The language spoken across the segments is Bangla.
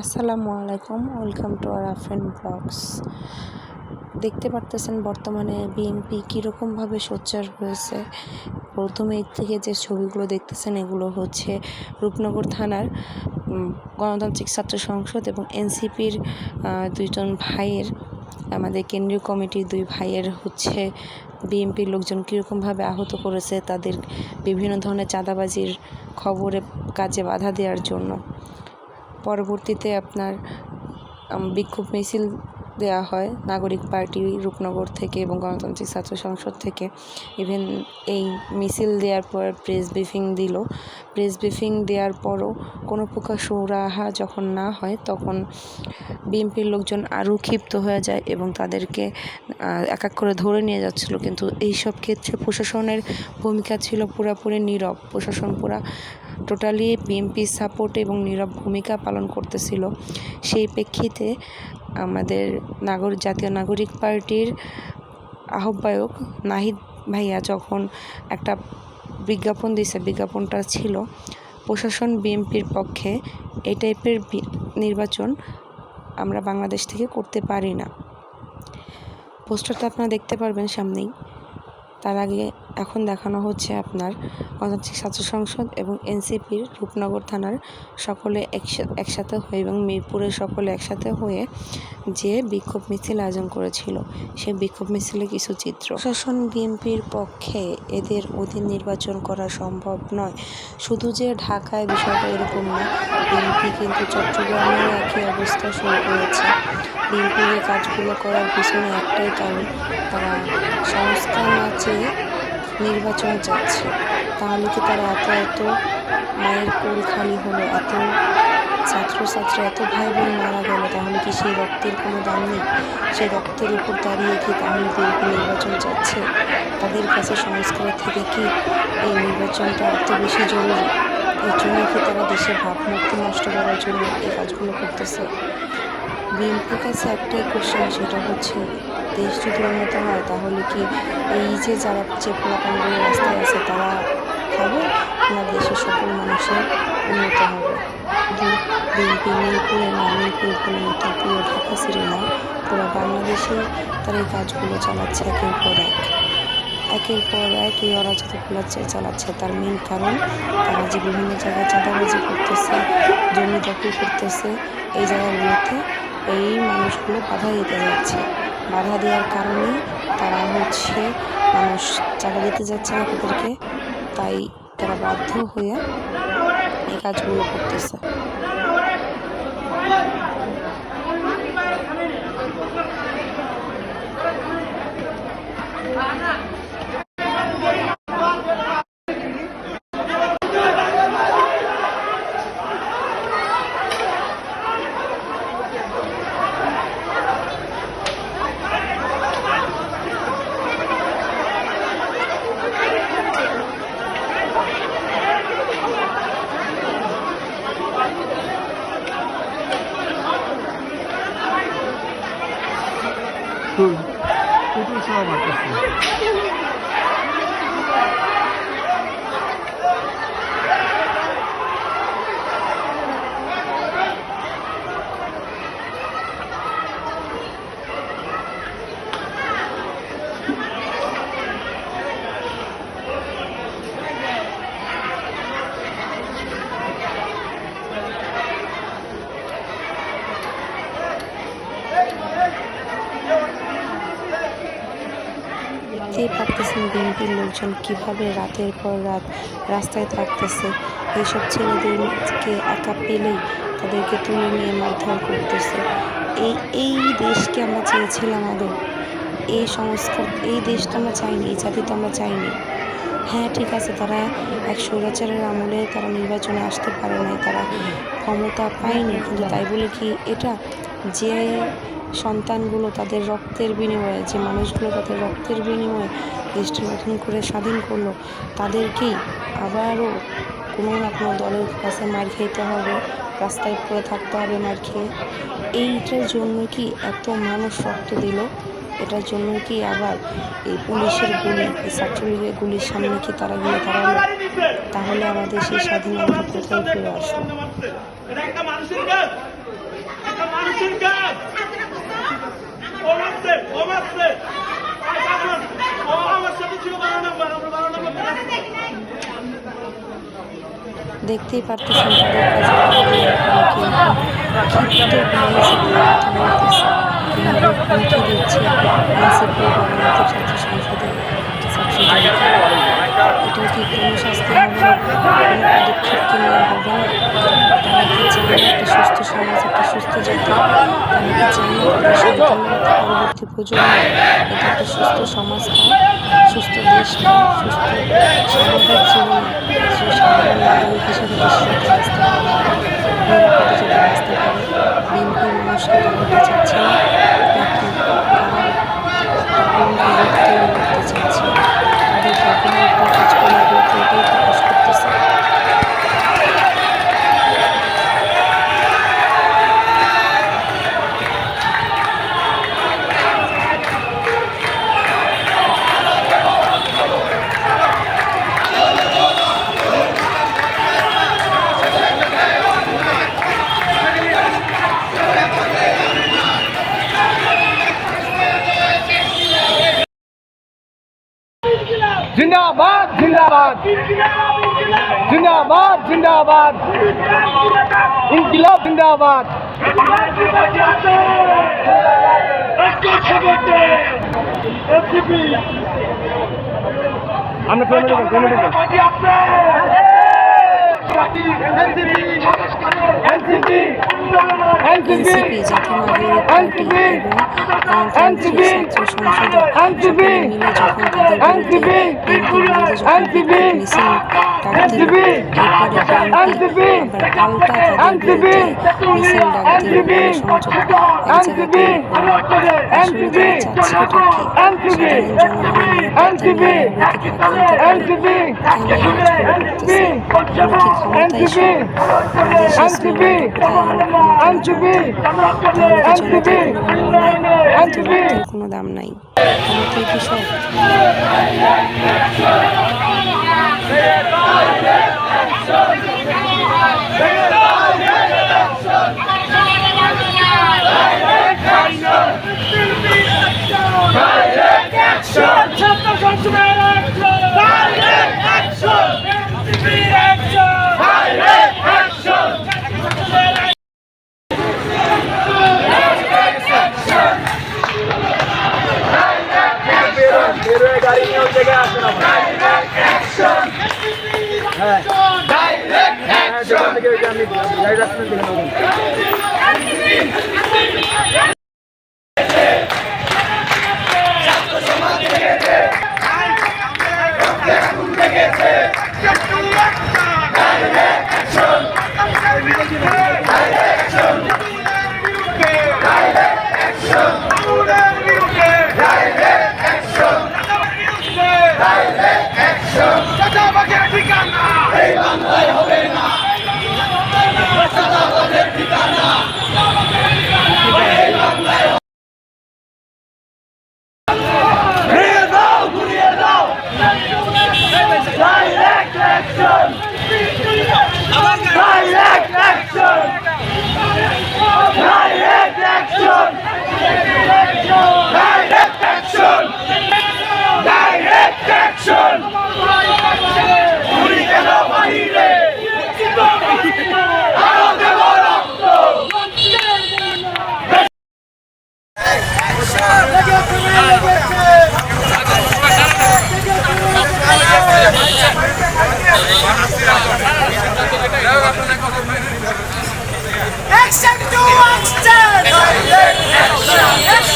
আসসালামু আলাইকুম, welcome to R Afrin vlogs. দেখতে পারতেছেন বর্তমানে বিএনপি কীরকমভাবে সোচ্চার হয়েছে। প্রথমে থেকে যে ছবিগুলো দেখতেছেন এগুলো হচ্ছে রূপনগর থানার গণতান্ত্রিক ছাত্র সংসদ এবং এনসিপির দুইজন ভাইয়ের, আমাদের কেন্দ্রীয় কমিটির দুই ভাইয়ের হচ্ছে বিএনপির লোকজন কীরকমভাবে আহত করেছে তাদের বিভিন্ন ধরনের চাঁদাবাজির খবরে কাজে বাধা দেওয়ার জন্য। পরবর্তীতে আপনার বিক্ষোভ মিছিল দেওয়া হয় নাগরিক পার্টি রূপনগর থেকে এবং গণতান্ত্রিক ছাত্র সংসদ থেকে। ইভেন এই মিছিল দেওয়ার পর প্রেস ব্রিফিং দেওয়ার পরও কোনো প্রকার সুরাহা যখন না হয় তখন বিএনপির লোকজন আরও ক্ষিপ্ত হয়ে যায় এবং তাদেরকে এক এক করে ধরে নিয়ে যাচ্ছিল। কিন্তু এইসব ক্ষেত্রে প্রশাসনের ভূমিকা ছিল পুরোপুরি নীরব। প্রশাসন টোটালি বিএনপির সাপোর্টে এবং নীরব ভূমিকা পালন করতেছিল। সেই প্রেক্ষিতে আমাদের জাতীয় নাগরিক পার্টির আহ্বায়ক নাহিদ ভাইয়া যখন একটা বিজ্ঞাপন দিয়েছে, বিজ্ঞাপনটা ছিল প্রশাসন বিএনপির পক্ষে, এই টাইপের নির্বাচন আমরা বাংলাদেশ থেকে করতে পারি না। পোস্টারটা আপনারা দেখতে পারবেন সামনেই। তার আগে এখন দেখানো হচ্ছে আপনার গণতান্ত্রিক ছাত্র সংসদ এবং এনসিপির রূপনগর থানার সকলে একসাথে হয়ে এবং মিরপুরের সকলে একসাথে হয়ে যে বিক্ষোভ মিছিল আয়োজন করেছিল, সেই বিক্ষোভ মিছিলে কিছু চিত্র। প্রশাসন বিএনপির পক্ষে এদের অধীন নির্বাচন করা সম্ভব নয়। শুধু যে ঢাকায় বিষয়টা এরকম না, বিএনপি কিন্তু চট্টগ্রামেও একই অবস্থা শুরু করেছে। বিএনপির এই কাজগুলো করার পিছনে একটাই কারণ, তারা সংস্কার না চেয়ে নির্বাচন চাচ্ছে। তাহলে কি তারা এত মায়ের কোল খালি হলো, এত ছাত্রছাত্রী, এত ভাই বোন মারা গেল, তাহলে কি সেই রক্তের কোনো দাম নেই? সেই রক্তের উপর দাঁড়িয়ে কি তাহলে বিএনপি নির্বাচন চাচ্ছে? তাদের কাছে সংস্কারের থেকে কি এই নির্বাচনটা এত বেশি জরুরি? এর জন্য কি তারা দেশের ভাবমূর্তি নষ্ট করার জন্য এই কাজগুলো করতেছে? বিএনপির কাছে একটাই কোশ্চেন, সেটা হচ্ছে দেশ যদি উন্নত হয় তাহলে কি এই যে যারা পোলাপানগুলো রাস্তায় আছে তারা খাবে, না দেশের সকল মানুষের উন্নত হবে? বিএনপি মিরপুর বলে মতো পুরো ঢাকা সিটি না, পুরো বাংলাদেশে তারা এই কাজগুলো চালাচ্ছে একের পর এক এই অরাজকতা চালাচ্ছে। তার মেন কারণ তারা যে বিভিন্ন জায়গায় চাঁদাবাজি করতেছে, জমি দখল করতেছে, এই জায়গাগুলোতে এই মানুষগুলো বাধা দিতে যাচ্ছে। বাধা দেওয়ার কারণে তারা মানুষ চাঁদা দিতে যাচ্ছে না তাদেরকে, তাই তারা বাধ্য হয়ে এই কাজগুলো করতেছে। কুকুর সহ মারতেছে। দেখতেই পারতেছেন বিএনপির লোকজন কীভাবে রাতের পর রাত রাস্তায় থাকতেছে। এইসব ছেলেদেরকে একা পেলেই তাদেরকে তুলে নিয়ে মারধর করতেছে। এই দেশকে আমরা চেয়েছিলাম আদৌ? এই সংস্কার, এই দেশ তো আমরা চাইনি, এই জাতি তো আমরা চাইনি। হ্যাঁ ঠিক আছে, তারা এক স্বৈরাচারের আমলে তারা নির্বাচনে আসতে পারে নাই, তারা ক্ষমতা পায়নি, কিন্তু তাই বলে কি এটা যে সন্তানগুলো তাদের রক্তের বিনিময়ে, যে মানুষগুলো তাদের রক্তের বিনিময়ে দেশটা নতুন করে স্বাধীন করলো, তাদেরকেই আবারও কোনো না কোনো দলের কাছে মার খেতে হবে, রাস্তায় পড়ে থাকতে হবে মার খেয়ে? এইটার জন্য কি এত মানুষ রক্ত দিল? এটার জন্য কি আবার এই পুলিশের গুলি, এই ছাত্রলীগের গুলির সামনে কি তারা গিয়ে দাঁড়ালো? তাহলে আমাদের সেই স্বাধীনতা কোথায় ফিরে আসলো? দেখতেই পারতেছেন তাদের কাছে ক্ষিপ্ত হয়েছে কথা বলতেছে, কীভাবে হুমকি দিচ্ছে এনসিপি বাংলাদেশ ছাত্র সংসদের ছাত্রীদেরকে। এটার কি কোনো শাস্তি হবে না? কোনো পদক্ষেপ কি নেওয়া হবে না? তারা কি চায় না একটা সুস্থ সমাজ, একটা সুস্থ জাতি? তারা কি চায় না তাদের সন্তানরা, পরবর্তী প্রজন্ম এটা একটা সুস্থ সমাজ পায়, সুস্থ দেশ পায়, সুস্থ স্বাভাবিক জীবন, যে সাধারণ নাগরিক হিসেবে দেশে যাতে বাঁচতে পারে, নিরাপদে যাতে বাঁচতে পারে? বিএনপির মানুষকে তারা এটা চাচ্ছে না, নাকি তারা কোনকে রোধ তৈরি করতে চাচ্ছে? তাদের ব্যবহার কাজকর্মের বিরুদ্ধে এটাই প্রকাশ করতেছে। जिंदाबाद जिंदाबाद जिंदाबाद जिंदाबाद इनकिलाब जिंदाबाद এনসিপি জাতীয় নাগরিক পার্টি এবং গণতান্ত্রিক ছাত্র সংসদের সকলে মিলে যখন তাদের বিরুদ্ধে বিএনপির বিরুদ্ধে যখন বিক্ষোভ মিছিল ডাক দিল, এরপরে বিএনপি আবার পাল্টা তাদের বিরুদ্ধে মিছিল ডাক দিল, গণসংযোগ এক জায়গা তৈরি করল। আসলে তারা চাচ্ছে এটা কি? সাধারণ জনগণের নিরাপত্তা নিয়ে নাগরিক আনতে পারে কেন নাচগুলো করতেছে? আমরা কি ক্ষমতায় সব? আমাদের সেই স্লোগানটা কোথায় গেল? ক্ষমতা তাহলে কি জনতার কোনো মূল্য নাই? অর্থের কোনো দাম নাই? ক্ষমতাই কি সব? Action to action! Action action!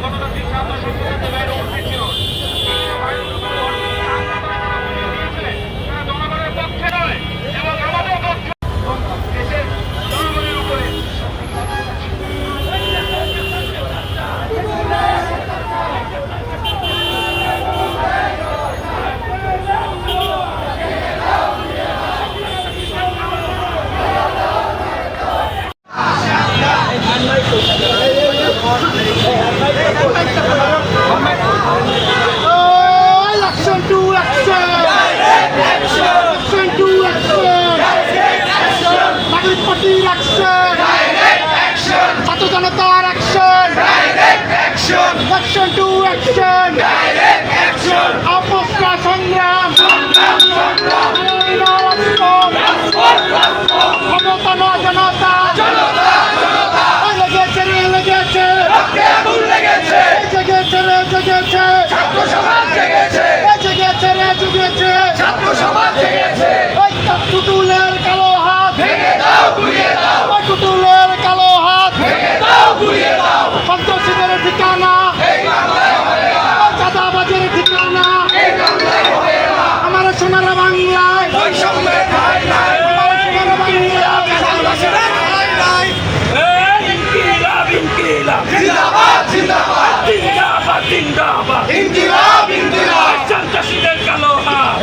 গণতান্ত্রিক ছাত্র সংসদের বাইরে উঠেছিল জনগণের পক্ষে নয় এবং আমাদের পক্ষে দেশের জনগণের উপরে Action to action! Action to action! নাগরিক পার্টির অ্যাকশন! ছাত্র জনতার অ্যাকশন! Action to action! আপোষরা সংগ্রাম! ক্ষমতা না জনতা! লেগেছে রে লেগেছে! জেগেছে রে জেগেছে! জেগেছে রে জেগেছে! ওই টুটুলের কালো হাত! ওই টুটুলের কালো হাত! সন্ত্রাসীদের ঠিকানা! চাঁদাবাজের ঠিকানা! আমার সোনার বাংলায়! আমার সোনার বাংলায়! সন্ত্রাসীদের কালো হাত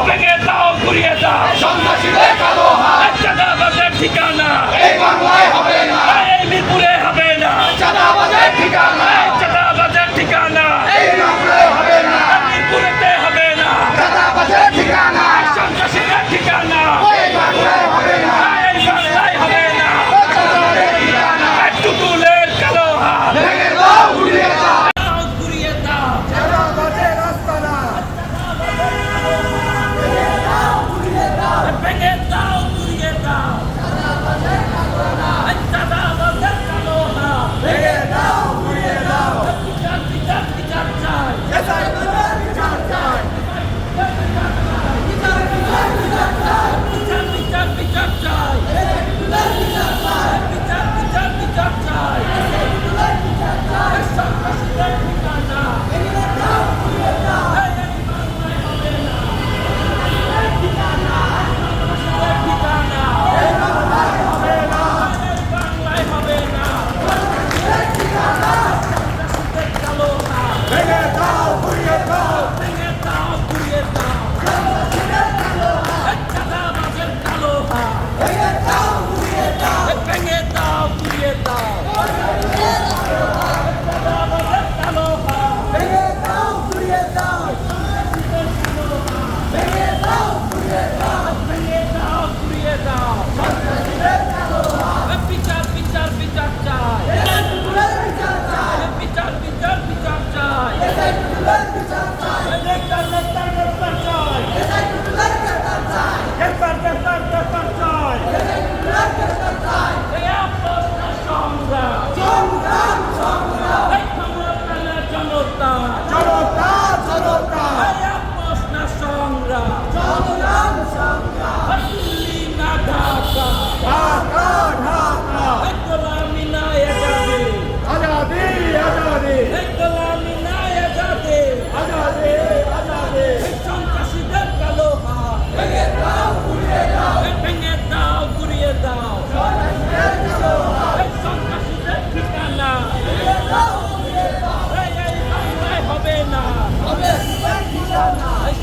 ভেঙে দাও ঘুরিয়ে দাও সন্ত্রাসীদের কালো হাত চাঁদাবাজের ঠিকানা এই বাংলায় হবে না এই মিরপুরে হবে না চাঁদাবাজের ঠিকানা এই মিরপুরে হবে না মিরপুরেতে হবে না চাঁদাবাজের ঠিকানা সন্ত্রাসীদের ঠিকানা এই বাংলায় হবে না এই বাংলায় হবে না চাঁদাবাজের ঠিকানা টুটুলের কালো হাত ভেঙে দাও ঘুরিয়ে দাও চাঁদাবাজের আস্তানা ভেঙে দাও ঘুরিয়ে দাও চাঁদাবাজের কালো হাত ভেঙে দাও ঘুরিয়ে দাও বিচার চাই বিচার চাই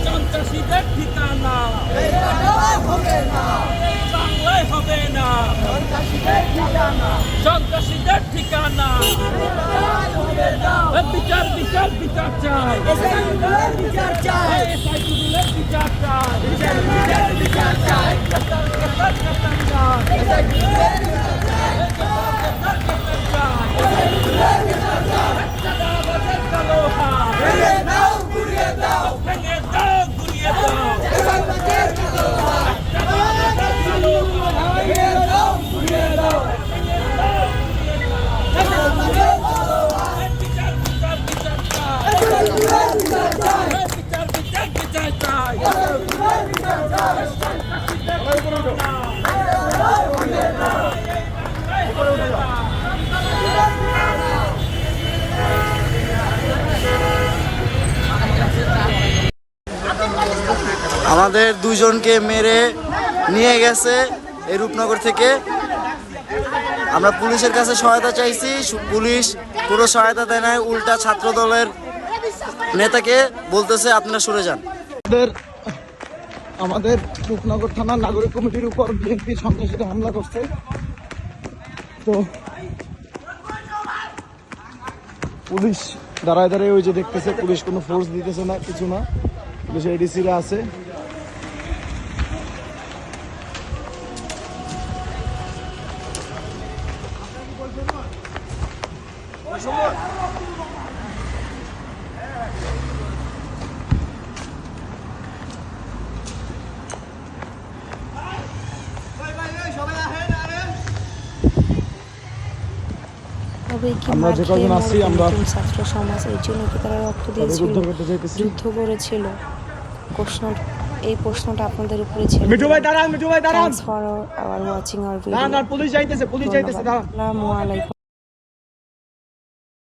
সন্ত্রাসীদের ঠিকানা বাংলায় হবে না সন্ত্রাসীদের ঠিকানা বিচার বিচার বিচার চাই বিচার চাই বিচার চাই বিচার আমাদের দুজনকে মেরে নিয়ে গেছে এই রূপনগর থেকে। আমরা পুলিশের কাছে সহায়তা চাইছি, পুলিশ কোনো সহায়তা দেয় নাই, উল্টা ছাত্র দলের নেতাকে বলতেছে আপনারা সরে যান। আমাদের রূপনগর থানার নাগরিক কমিটির উপর বিএনপি সন্ত্রাসীরা হামলা করছে। তো পুলিশ দাঁড়ায় দাঁড়ায় ওই যে দেখতেছে, পুলিশ কোনো ফোর্স দিতেছে না, কিছু না, পুলিশ এডিসিরা আছে। তবে কি আমরা যে মাঠে কজন আছি, আমরা নতুন ছাত্র সমাজ এই জন্য কি তারা রক্ত দিয়েছিল, উদ্ধার করতে চাইতেছি। যুদ্ধ করেছিল? এই প্রশ্নটা আপনাদের উপরে ছিল। মিঠু ভাই দাঁড়ান, মিঠু ভাই দাঁড়ান, Thanks for watching our video. Police যাইতেছে, পুলিশ যাইতেছে, দাঁড়ান। আসসালামু আলাইকুম।